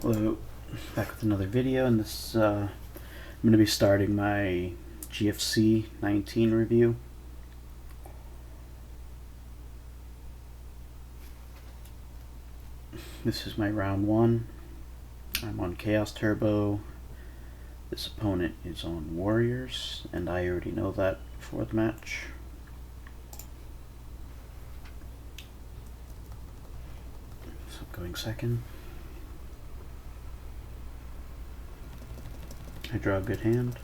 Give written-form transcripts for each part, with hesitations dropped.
Hello, back with another video, and this I'm going to be starting my GFC 19 review. This is my round one. I'm on Chaos Turbo. This opponent is on Warriors, and I already know that before the match. So I'm going second. I draw a good hand.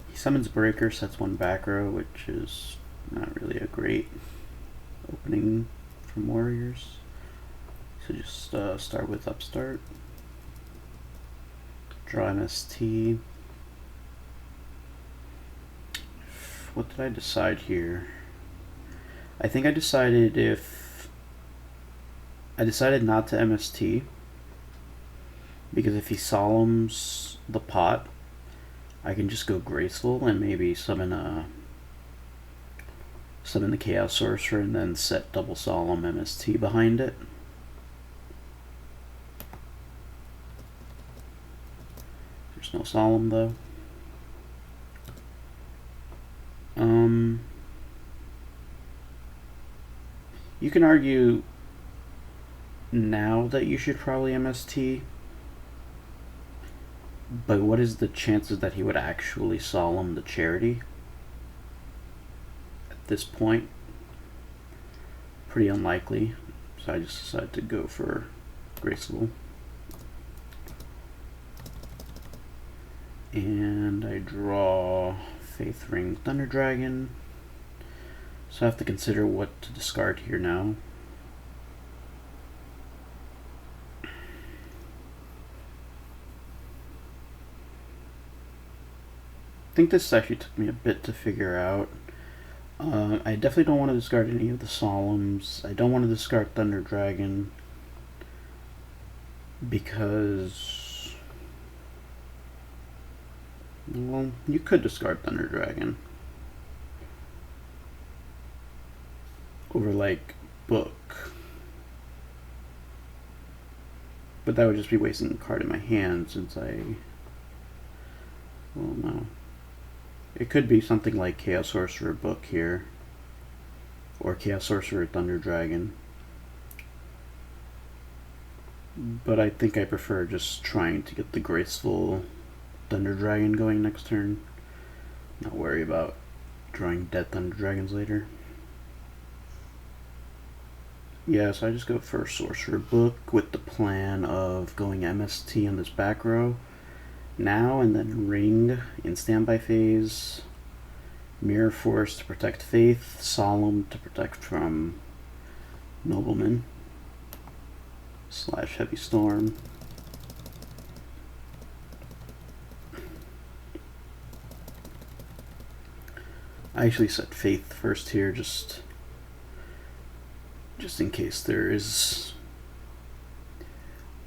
He summons Breaker, sets one back row, which is not really a great opening from Warriors. So just start with Upstart. Draw MST. What did I decide here? I think I decided not to MST, because if he solemns the pot, I can just go Graceful and maybe summon the Chaos Sorcerer and then set double Solemn MST behind it. There's no Solemn though. You can argue now that you should probably MST, but what is the chances that he would actually Solemn the Charity at this point? Pretty unlikely, so I just decided to go for Graceful. And I draw Faith Ring Thunder Dragon. So I have to consider what to discard here now. I think this actually took me a bit to figure out. I definitely don't want to discard any of the Solemns. I don't want to discard Thunder Dragon because, well, you could discard Thunder Dragon over like Book, but that would just be wasting a card in my hand since well, no. It could be something like Chaos Sorcerer Book here, or Chaos Sorcerer Thunder Dragon, but I think I prefer just trying to get the Graceful Thunder Dragon going next turn, not worry about drawing dead Thunder Dragons later. Yeah, so I just go for Sorcerer Book with the plan of going MST on this back row now, and then Ring in standby phase, Mirror Force to protect Faith, Solemn to protect from Nobleman / Heavy Storm. I actually set Faith first here, just in case there is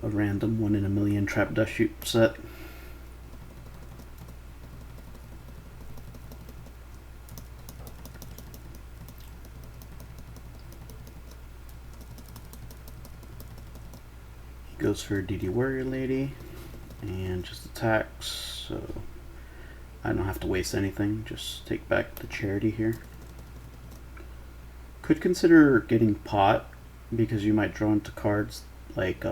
a random 1 in a million Trap Dust Shoot set. He goes for DD Warrior Lady and just attacks, so I don't have to waste anything, just take back the Charity here. Could consider getting Pot, because you might draw into cards like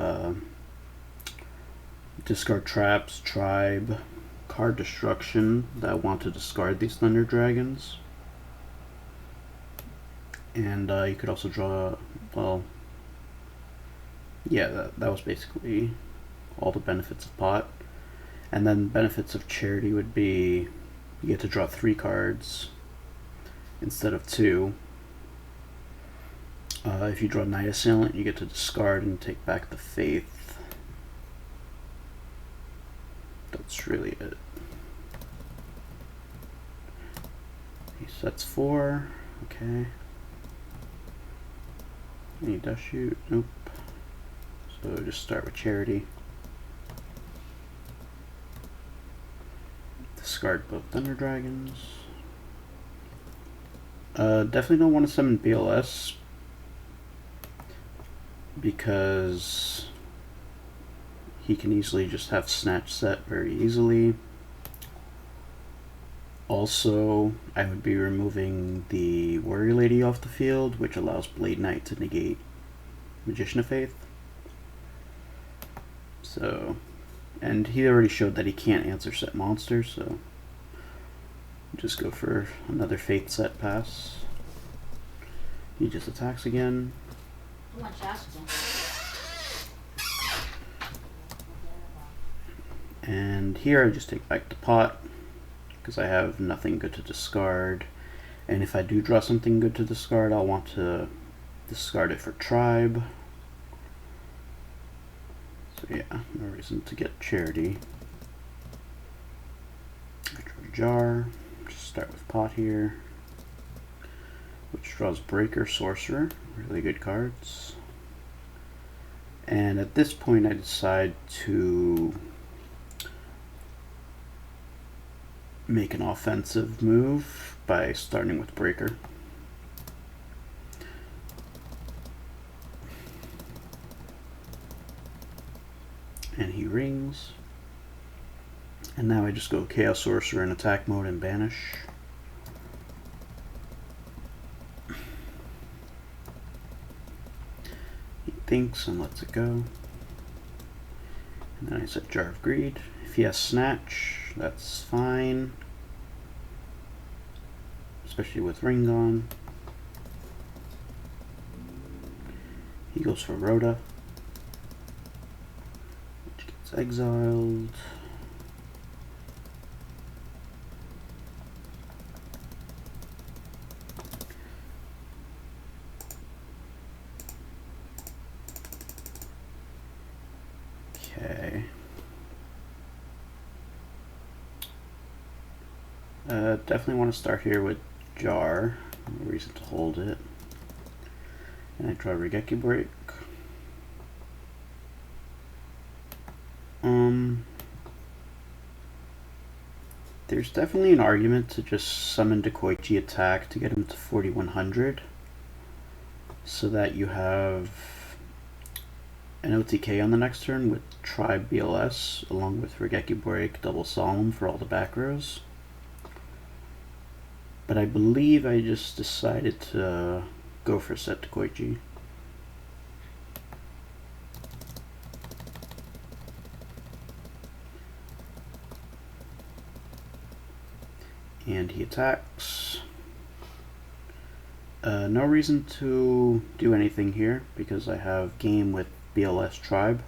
discard Traps, Tribe, Card Destruction that want to discard these Thunder Dragons. And you could also draw, well, yeah, that was basically all the benefits of Pot. And then benefits of Charity would be you get to draw 3 cards instead of 2. If you draw Night Assailant, you get to discard and take back the Faith. That's really it. He sets 4. Okay. Any Dust Shoot? Nope. So just start with Charity. Discard both Thunder Dragons. Definitely don't want to summon BLS, because he can easily just have Snatch set very easily. Also, I would be removing the Warrior Lady off the field, which allows Blade Knight to negate Magician of Faith. So, and he already showed that he can't answer set monsters, so just go for another Faith set pass. He just attacks again. And here I just take back the pot, because I have nothing good to discard. And if I do draw something good to discard, I'll want to discard it for Tribe. So yeah, no reason to get Charity. I draw Jar. Just start with pot here, which draws Breaker, Sorcerer. Really good cards. And at this point I decide to make an offensive move by starting with Breaker. And he rings. And now I just go Chaos Sorcerer in attack mode and banish. He thinks and lets it go. And then I set Jar of Greed. If he has Snatch, that's fine. Especially with Ring on. He goes for Rhoda, which gets exiled. Okay. Definitely want to start here with Jar. No reason to hold it. And I draw Regeki Break. There's definitely an argument to just summon Dekoichi attack to get him to 4100, so that you have an OTK on the next turn with Tribe BLS along with Regeki Break, Double Solemn for all the back rows. But I believe I just decided to go for set Dekoichi. And he attacks. No reason to do anything here because I have game with BLS Tribe,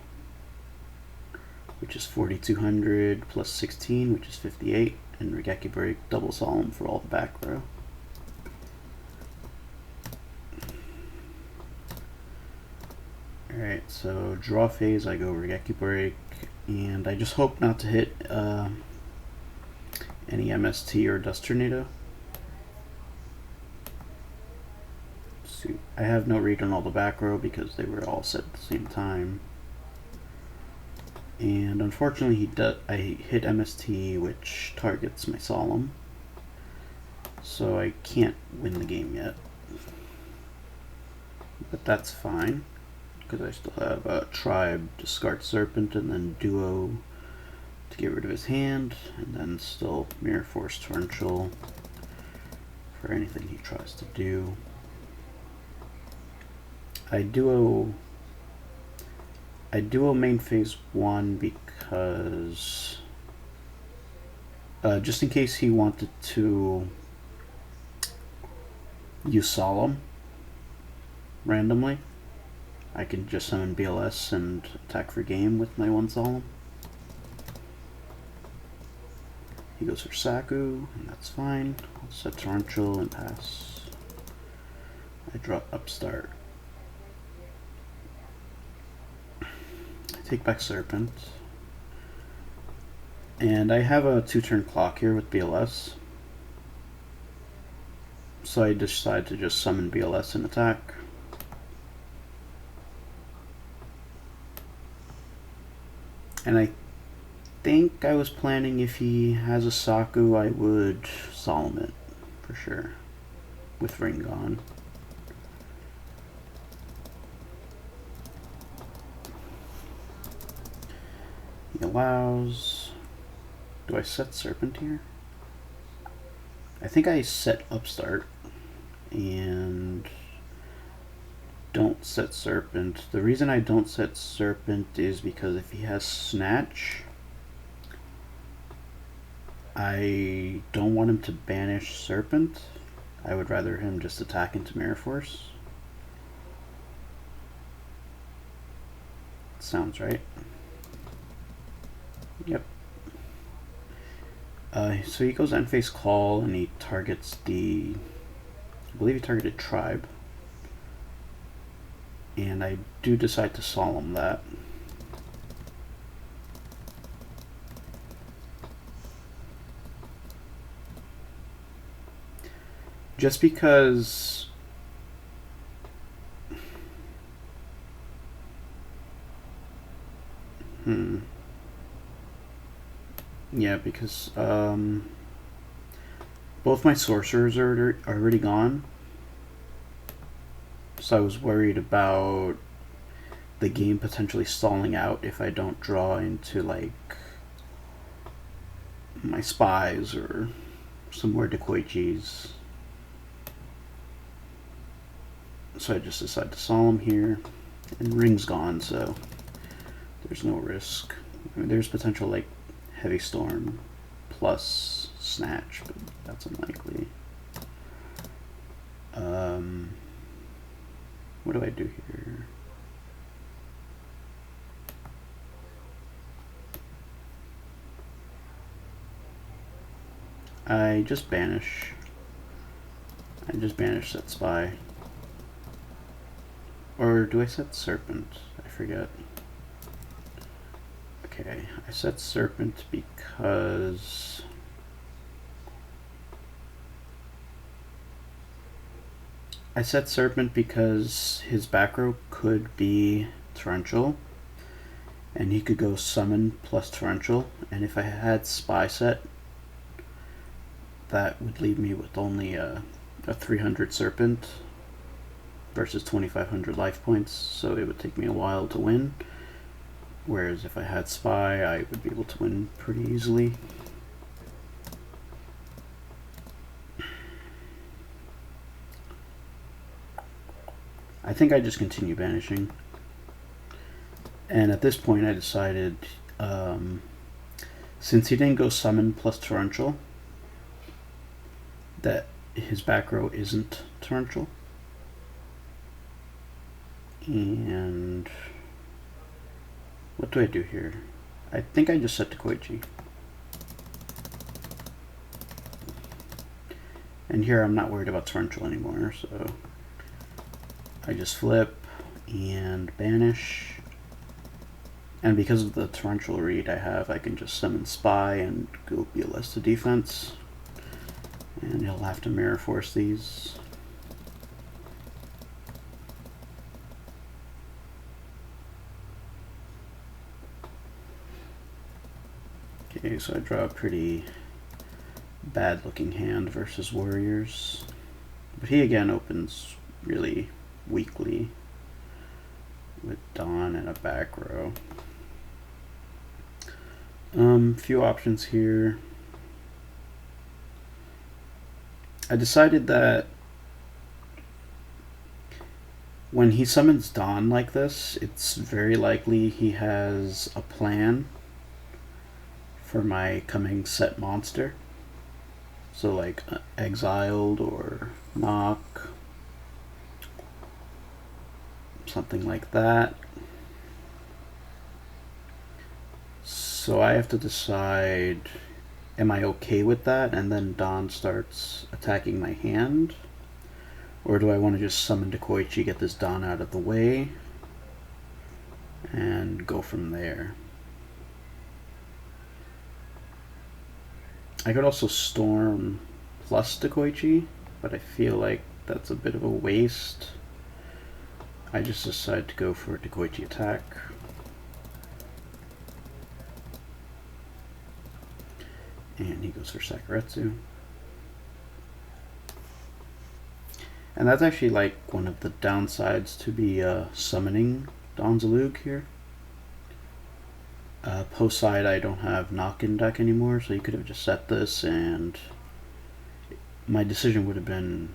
which is 4200 plus 16, which is 58, and Regeki Break, Double Solemn for all the back row. Alright, so draw phase, I go Regeki Break, and I just hope not to hit any MST or Dust Tornado. So I have no read on all the back row because they were all set at the same time. And unfortunately I hit MST, which targets my Solemn. So I can't win the game yet. But that's fine, because I still have Tribe, discard Serpent, and then Duo to get rid of his hand, and then still Mirror Force Torrential for anything he tries to do. I duo main phase 1 because just in case he wanted to use Solemn randomly, I can just summon BLS and attack for game with my 1 Solemn. He goes for Saku, and that's fine. I'll set Torrential and pass. I draw Upstart. I take back Serpent. And I have a 2-turn clock here with BLS. So I decide to just summon BLS and attack. And I think I was planning if he has a Saku, I would Solemn it for sure with Ring on. He allows. Do I set Serpent here? I think I set Upstart and don't set Serpent. The reason I don't set Serpent is because if he has Snatch, I don't want him to banish Serpent. I would rather him just attack into Mirror Force. Sounds right. Yep. So he goes end phase call and he targets the, I believe he targeted Tribe. And I do decide to Solemn that. Just because yeah, because both my sorcerers are already gone. So I was worried about the game potentially stalling out if I don't draw into like my spies or some more Dekoichis. So I just decided to Solemn here, and Ring's gone, so there's no risk. I mean, there's potential like Heavy Storm plus Snatch, but that's unlikely. What do I do here? I just banish. I just banish that Spy. Or do I set Serpent? I forget. Okay, I set Serpent because his back row could be Torrential, and he could go Summon plus Torrential, and if I had Spy set, that would leave me with only a 300 Serpent versus 2,500 life points, so it would take me a while to win. Whereas if I had Spy, I would be able to win pretty easily. I think I just continue banishing. And at this point I decided, since he didn't go Summon plus Torrential, that his back row isn't Torrential. And what do I do here? I think I just set to Koichi. And here I'm not worried about Torrential anymore, so I just flip and banish. And because of the Torrential read I have, I can just summon Spy and go BLS to defense. And he'll have to Mirror Force these. Okay, so I draw a pretty bad looking hand versus Warriors. But he again opens really weakly with Dawn and a back row. Few options here. I decided that when he summons Dawn like this, it's very likely he has a plan for my coming set monster. So like Exiled or Knock, something like that. So I have to decide, am I okay with that? And then Dawn starts attacking my hand? Or do I want to just summon Dekoichi, get this Dawn out of the way, and go from there? I could also Storm plus Dekoichi, but I feel like that's a bit of a waste. I just decide to go for a Dekoichi attack. And he goes for Sakuretsu. And that's actually like one of the downsides to be summoning Donzalug here. Post side, I don't have knock in deck anymore, so you could have just set this, and my decision would have been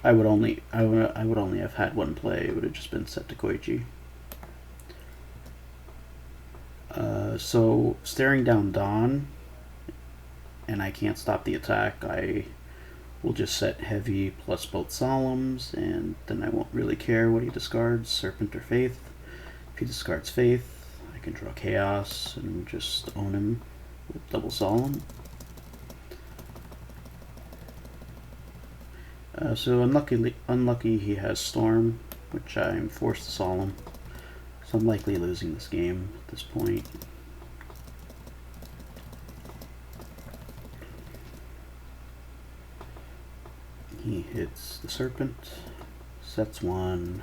I would only have had one play. It would have just been set to Koichi. So staring down Dawn, and I can't stop the attack. I will just set heavy plus both solemns, and then I won't really care what he discards, Serpent or Faith. If he discards Faith, I can draw Chaos and just own him with double solemn. So unlucky he has Storm, which I'm forced to solemn. So I'm likely losing this game at this point. He hits the Serpent, sets one.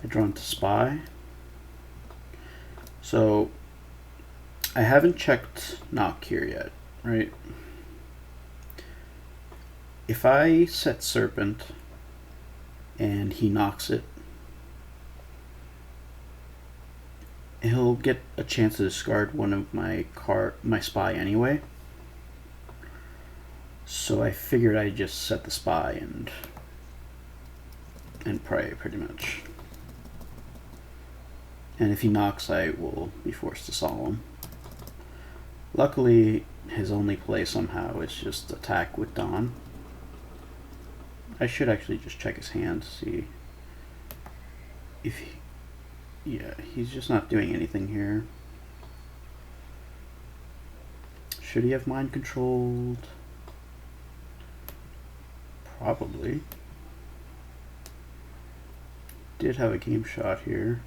I draw into Spy. So I haven't checked knock here yet, right? If I set Serpent and he knocks it, he'll get a chance to discard one of my Spy anyway. So I figured I'd just set the Spy and pray, pretty much. And if he knocks, I will be forced to solemn. Luckily, his only play somehow is just attack with Dawn. I should actually just check his hand to see if he... Yeah, he's just not doing anything here. Should he have mind controlled? Probably. Did have a game shot here.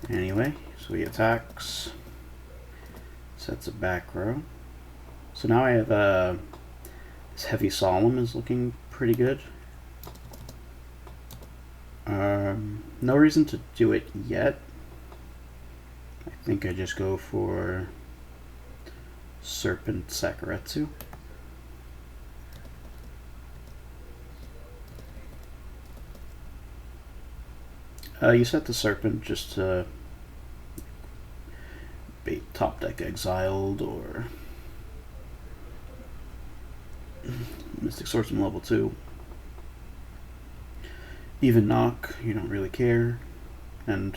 Anyway, so he attacks, sets a back row. So now I have this heavy solemn is looking pretty good. No reason to do it yet. I think I just go for Serpent Sakuretsu. You set the Serpent just to bait top deck Exiled or Mystic Swordsman level 2. Even knock, you don't really care. And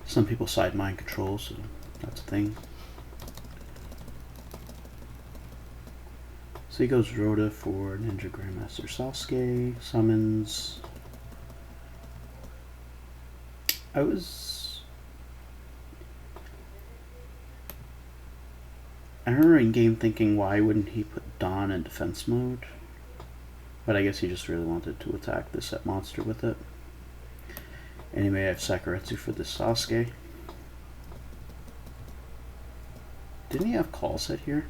some people side mind control, so that's a thing. So he goes Rhoda for Ninja Grandmaster Sasuke, summons. I remember in game thinking, why wouldn't he put Dawn in defense mode? But I guess he just really wanted to attack the set monster with it. Anyway, I have Sakuretsu for the Sasuke. Didn't he have call set here?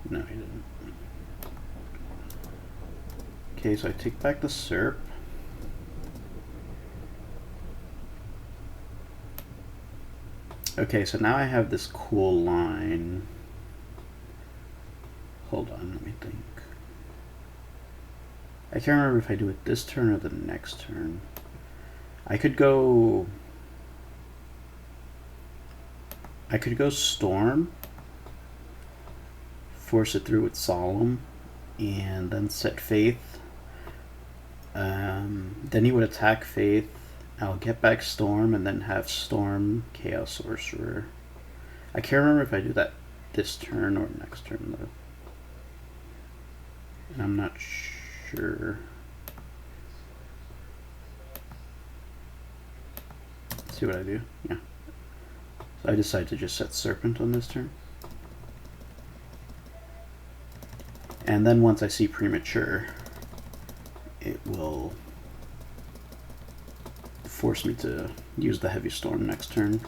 No, he didn't. Okay, so I take back the Serp. Okay, so now I have this cool line. Hold on, let me think. I can't remember if I do it this turn or the next turn. I could go Storm, force it through with Solemn, and then set Faith. Then he would attack Faith. I'll get back Storm and then have Storm Chaos Sorcerer. I can't remember if I do that this turn or next turn though. And I'm not sure. Let's see what I do. Yeah. So I decide to just set Serpent on this turn. And then once I see Premature, it will force me to use the Heavy Storm next turn.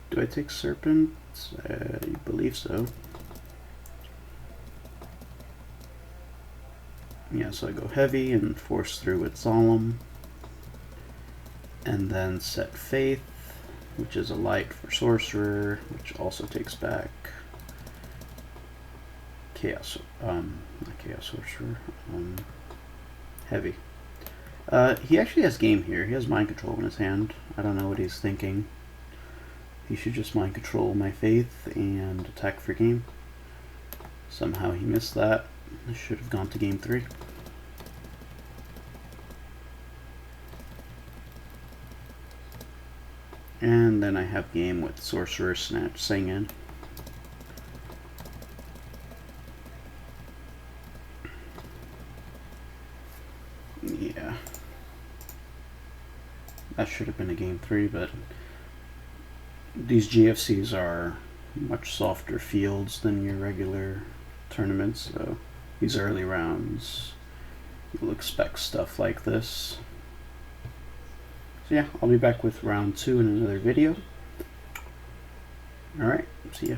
Do I take Serpent? I believe so. Yeah, so I go Heavy and force through with Solemn. And then set Faith, which is a light for Sorcerer, which also takes back Chaos, not Chaos Sorcerer, Heavy. He actually has game here. He has Mind Control in his hand. I don't know what he's thinking. He should just Mind Control my Faith and attack for game. Somehow he missed that. I should have gone to game 3. And then I have game with Sorcerer Snatch Singin. Yeah. That should have been a game 3, but these GFCs are much softer fields than your regular tournaments, so these early rounds you'll expect stuff like this. So yeah, I'll be back with round 2 in another video. Alright, see ya.